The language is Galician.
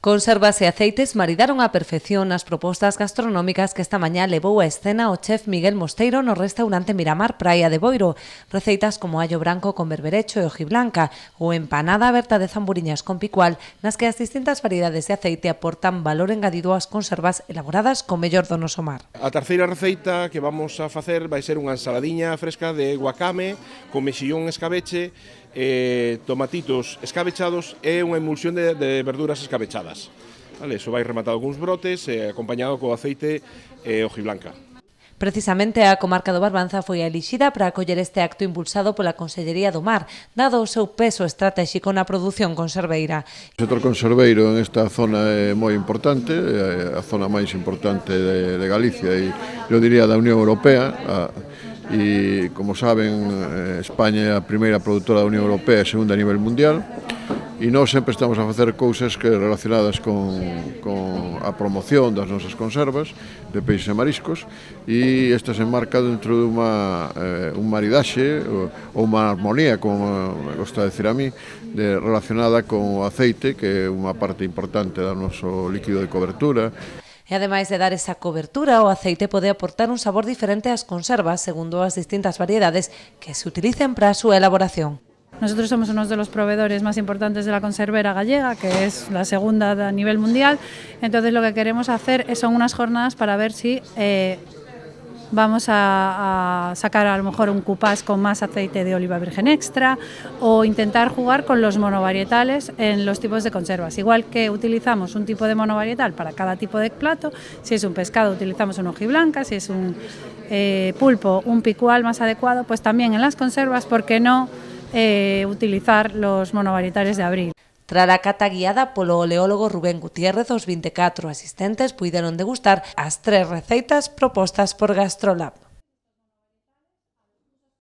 Conservas e aceites maridaron á perfección as propostas gastronómicas que esta mañá levou a escena o chef Miguel Mosteiro no restaurante Miramar Praia de Boiro. Receitas como allo branco con berberecho e hojiblanca ou empanada aberta de zamburiñas con picual, nas que as distintas variedades de aceite aportan valor engadido ás conservas elaboradas co mellor do noso mar. A terceira receita que vamos a facer vai ser unha ensaladiña fresca de guacame con mexillón escabeche, tomatitos escabechados e unha emulsión de verduras escabechadas. Vale, iso vai rematado con uns brotes acompañado co aceite e hojiblanca. Precisamente a comarca do Barbanza foi a elixida para acoller este acto impulsado pola Consellería do Mar, dado o seu peso estratégico na produción conserveira. O sector conserveiro en esta zona é moi importante, é a zona máis importante de Galicia e eu diría da Unión Europea. E, como saben, España é a primeira produtora da Unión Europea e segunda a nivel mundial, e nós sempre estamos a facer cousas que relacionadas con a promoción das nosas conservas de peixes e mariscos, e esta se enmarca dentro de un maridaxe ou unha armonía, como me gusta decir a mí, relacionada con o aceite, que é unha parte importante do noso líquido de cobertura. E ademais de dar esa cobertura, o aceite pode aportar un sabor diferente ás conservas, segundo as distintas variedades que se utilicen para a súa elaboración. Nosotros somos uno de los proveedores más importantes de la conservera gallega, que es la segunda a nivel mundial. Entonces lo que queremos hacer son unas jornadas para ver si vamos a sacar a lo mejor un cupás con más aceite de oliva virgen extra o intentar jugar con los monovarietales en los tipos de conservas. Igual que utilizamos un tipo de monovarietal para cada tipo de plato, si es un pescado utilizamos un hojiblanca, si es un pulpo un picual más adecuado, pues también en las conservas, ¿por qué no utilizar los monovarietales de abril? Tras a cata guiada polo oleólogo Rubén Gutiérrez, os 24 asistentes puideron degustar as 3 receitas propostas por Gastrolab.